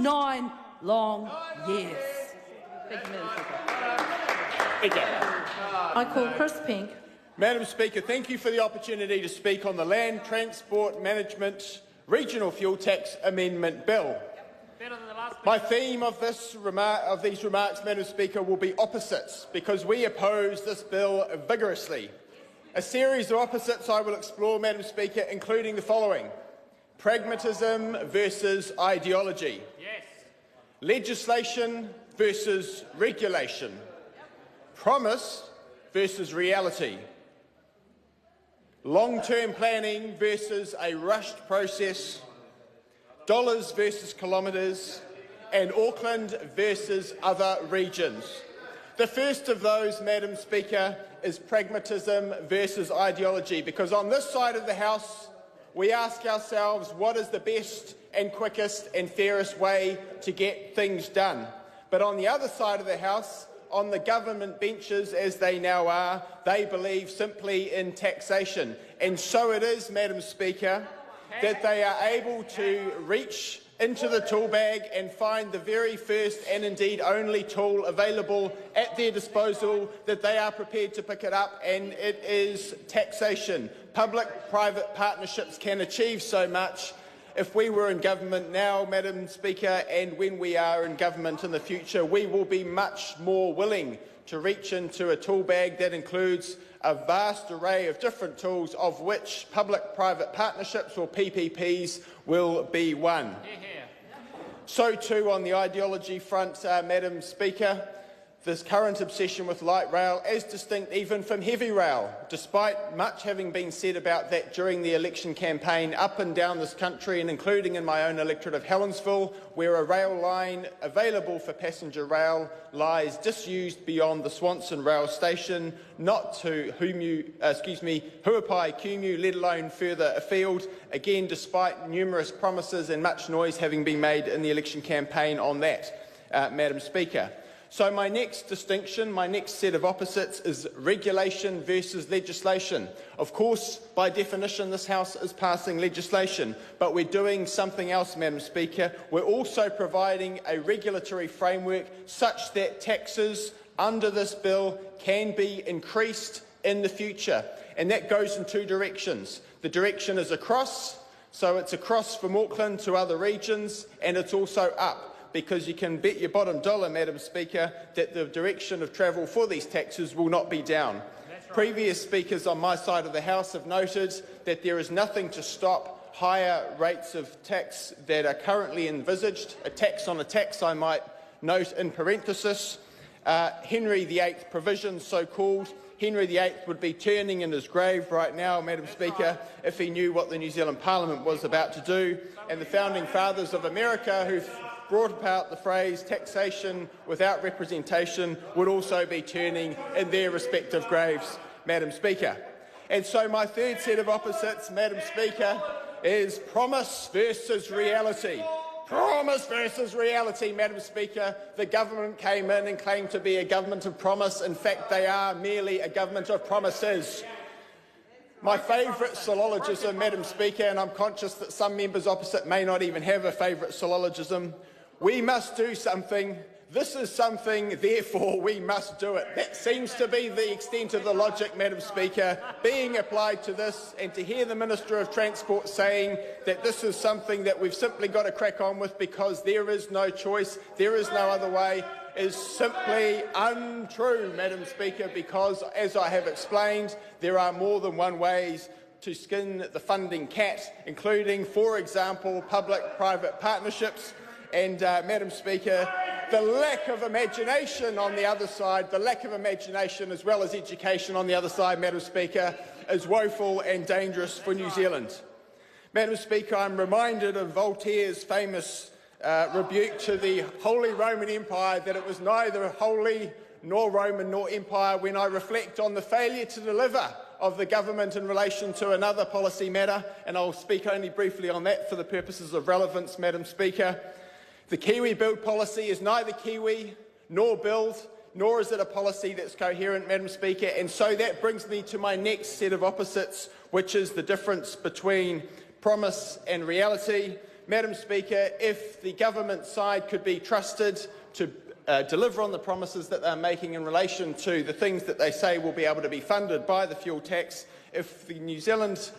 9 long years. Thank you, Madam Speaker. I call Chris Penk. Madam Speaker, thank you for the opportunity to speak on the Land Transport Management Regional Fuel Tax Amendment Bill. My theme of these remarks, Madam Speaker, will be opposites, because we oppose this bill vigorously. A series of opposites I will explore, Madam Speaker, including the following: pragmatism versus ideology, legislation versus regulation, promise versus reality, long-term planning versus a rushed process, dollars versus kilometres, and Auckland versus other regions. The first of those, Madam Speaker, is pragmatism versus ideology, because on this side of the House we ask ourselves what is the best and quickest and fairest way to get things done. But on the other side of the House, on the government benches as they now are, they believe simply in taxation. And so it is, Madam Speaker, that they are able to reach into the tool bag and find the very first and indeed only tool available at their disposal, that they are prepared to pick it up, and it is taxation. Public-private partnerships can achieve so much. If we were in government now, Madam Speaker, and when we are in government in the future, we will be much more willing to reach into a tool bag that includes a vast array of different tools, of which public-private partnerships, or PPPs, will be one. So too on the ideology front, Madam Speaker, this current obsession with light rail, as distinct even from heavy rail, despite much having been said about that during the election campaign up and down this country, and including in my own electorate of Helensville, where a rail line available for passenger rail lies disused beyond the Swanson rail station, not to Huapai, Kumu, let alone further afield, again despite numerous promises and much noise having been made in the election campaign on that, Madam Speaker. So my next distinction, my next set of opposites, is regulation versus legislation. Of course, by definition, this House is passing legislation, but we're doing something else, Madam Speaker. We're also providing a regulatory framework such that taxes under this bill can be increased in the future. And that goes in two directions. The direction is across, so it's across from Auckland to other regions, and it's also up, because you can bet your bottom dollar, Madam Speaker, that the direction of travel for these taxes will not be down. Right. Previous speakers on my side of the House have noted that there is nothing to stop higher rates of tax that are currently envisaged. A tax on a tax, I might note in parenthesis. Henry VIII provision, so-called. Henry VIII would be turning in his grave right now, Madam Speaker, if he knew what the New Zealand Parliament was about to do. And the founding fathers of America, who've brought about the phrase taxation without representation, would also be turning in their respective graves, Madam Speaker. And so my third set of opposites, Madam Speaker, is promise versus reality. Promise versus reality, Madam Speaker. The government came in and claimed to be a government of promise. In fact, they are merely a government of promises. My favourite syllogism, Madam Speaker, and I'm conscious that some members opposite may not even have a favourite syllogism: we must do something, this is something, therefore we must do it. That seems to be the extent of the logic, Madam Speaker, being applied to this, and to hear the Minister of Transport saying that this is something that we've simply got to crack on with because there is no choice, there is no other way, is simply untrue, Madam Speaker, because, as I have explained, there are more than one ways to skin the funding cat, including, for example, public-private partnerships. And, Madam Speaker, the lack of imagination on the other side, the lack of imagination as well as education on the other side, Madam Speaker, is woeful and dangerous for New Zealand. Madam Speaker, I'm reminded of Voltaire's famous rebuke to the Holy Roman Empire, that it was neither holy nor Roman nor empire, when I reflect on the failure to deliver of the government in relation to another policy matter, and I'll speak only briefly on that for the purposes of relevance, Madam Speaker. The Kiwi build policy is neither Kiwi nor build, nor is it a policy that's coherent, Madam Speaker, and so that brings me to my next set of opposites, which is the difference between promise and reality. Madam Speaker, if the government side could be trusted to deliver on the promises that they're making in relation to the things that they say will be able to be funded by the fuel tax, if the New Zealand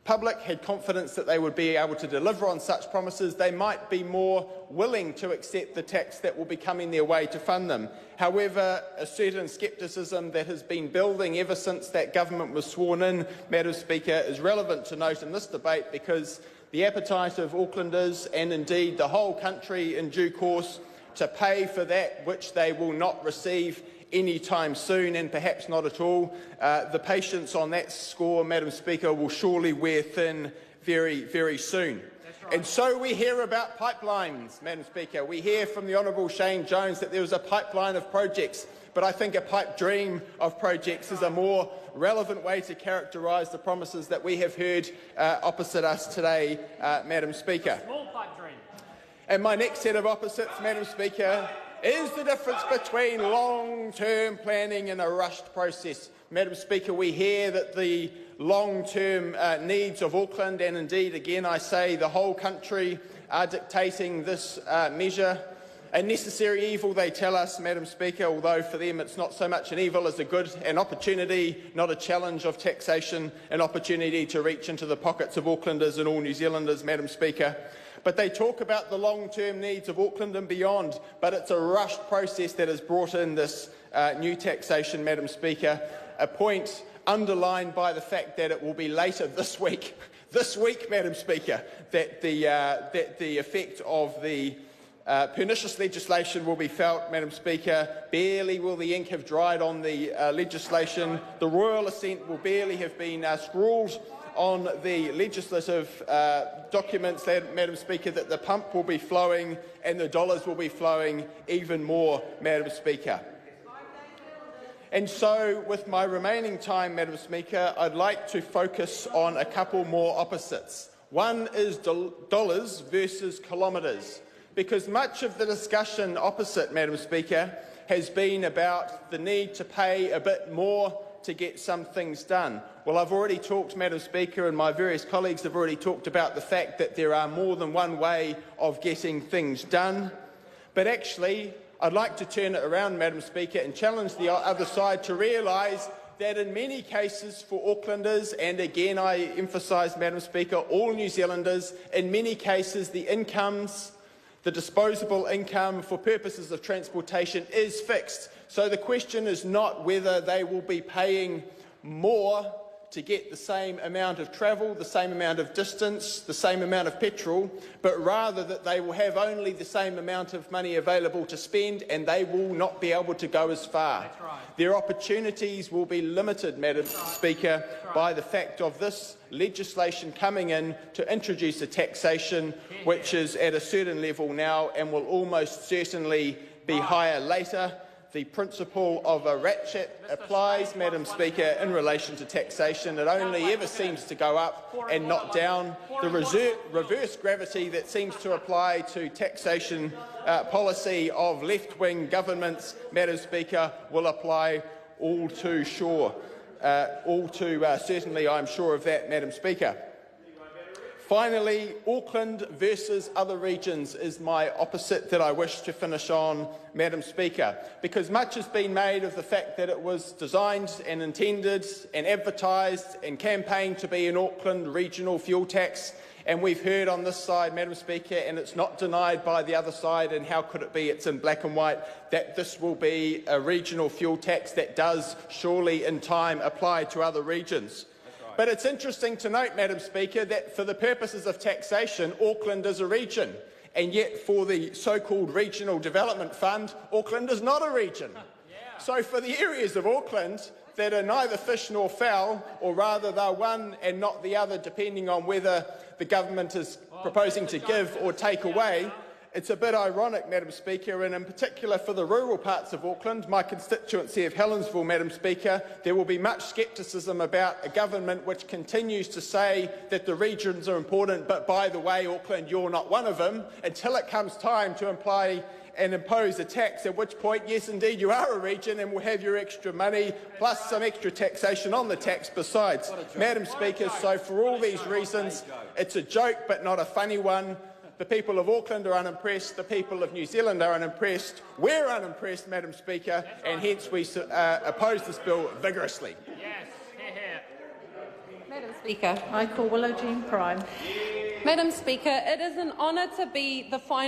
public had confidence that they would be able to deliver on such promises, they might be more willing to accept the tax that will be coming their way to fund them. However, a certain scepticism that has been building ever since that government was sworn in, Madam Speaker, is relevant to note in this debate because the appetite of Aucklanders and indeed the whole country in due course to pay for that which they will not receive any time soon and perhaps not at all. The patience on that score, Madam Speaker, will surely wear thin very, very soon. Right. And so we hear about pipelines, Madam Speaker. We hear from the Honourable Shane Jones that there was a pipeline of projects, but I think a pipe dream of projects is a more relevant way to characterise the promises that we have heard opposite us today, Madam Speaker. Small pipe dream. And my next set of opposites, Madam Speaker, is the difference between long-term planning and a rushed process. Madam Speaker, we hear that the long-term needs of Auckland, and indeed, again, I say the whole country, are dictating this measure. A necessary evil, they tell us, Madam Speaker, although for them it's not so much an evil as a good, an opportunity, not a challenge of taxation, an opportunity to reach into the pockets of Aucklanders and all New Zealanders, Madam Speaker. But they talk about the long-term needs of Auckland and beyond, but it's a rushed process that has brought in this new taxation, Madam Speaker, a point underlined by the fact that it will be later this week, Madam Speaker, that the effect of the pernicious legislation will be felt, Madam Speaker. Barely will the ink have dried on the legislation. The royal assent will barely have been scrawled on the legislative documents, Madam Speaker, that the pump will be flowing and the dollars will be flowing even more, Madam Speaker. And so, with my remaining time, Madam Speaker, I'd like to focus on a couple more opposites. One is dollars versus kilometres, because much of the discussion opposite, Madam Speaker, has been about the need to pay a bit more to get some things done. Well, I've already talked, Madam Speaker, and my various colleagues have already talked about the fact that there are more than one way of getting things done. But actually, I'd like to turn it around, Madam Speaker, and challenge the other side to realise that in many cases for Aucklanders, and again I emphasise, Madam Speaker, all New Zealanders, in many cases the incomes, the disposable income for purposes of transportation is fixed. So the question is not whether they will be paying more to get the same amount of travel, the same amount of distance, the same amount of petrol, but rather that they will have only the same amount of money available to spend and they will not be able to go as far. That's right. Their opportunities will be limited, Madam Speaker, by the fact of this legislation coming in to introduce a taxation which is at a certain level now and will almost certainly be higher later. The principle of a ratchet applies, Madam Speaker, in relation to taxation. It only ever seems to go up and not down. The reverse gravity that seems to apply to taxation policy of left-wing governments, Madam Speaker, will apply all too certainly, I'm sure of that, Madam Speaker. Finally, Auckland versus other regions is my opposite that I wish to finish on, Madam Speaker, because much has been made of the fact that it was designed and intended and advertised and campaigned to be an Auckland regional fuel tax, and we've heard on this side, Madam Speaker, and it's not denied by the other side, and how could it be, it's in black and white, that this will be a regional fuel tax that does surely in time apply to other regions. But it's interesting to note, Madam Speaker, that for the purposes of taxation, Auckland is a region, and yet for the so-called Regional Development Fund, Auckland is not a region. So for the areas of Auckland that are neither fish nor fowl, or rather they're one and not the other, depending on whether the government is proposing to give or take away, it's a bit ironic, Madam Speaker, and in particular for the rural parts of Auckland, my constituency of Helensville, Madam Speaker, there will be much scepticism about a government which continues to say that the regions are important, but by the way, Auckland, you're not one of them, until it comes time to imply and impose a tax, at which point, yes, indeed, you are a region and will have your extra money, plus some extra taxation on the tax besides. Madam Speaker, so for all these reasons, it's a joke but not a funny one. The people of Auckland are unimpressed. The people of New Zealand are unimpressed. We're unimpressed, Madam Speaker, and hence we oppose this bill vigorously. Yes, hear. Madam Speaker, I call Willow Jean Prime. Madam Speaker, it is an honour to be the final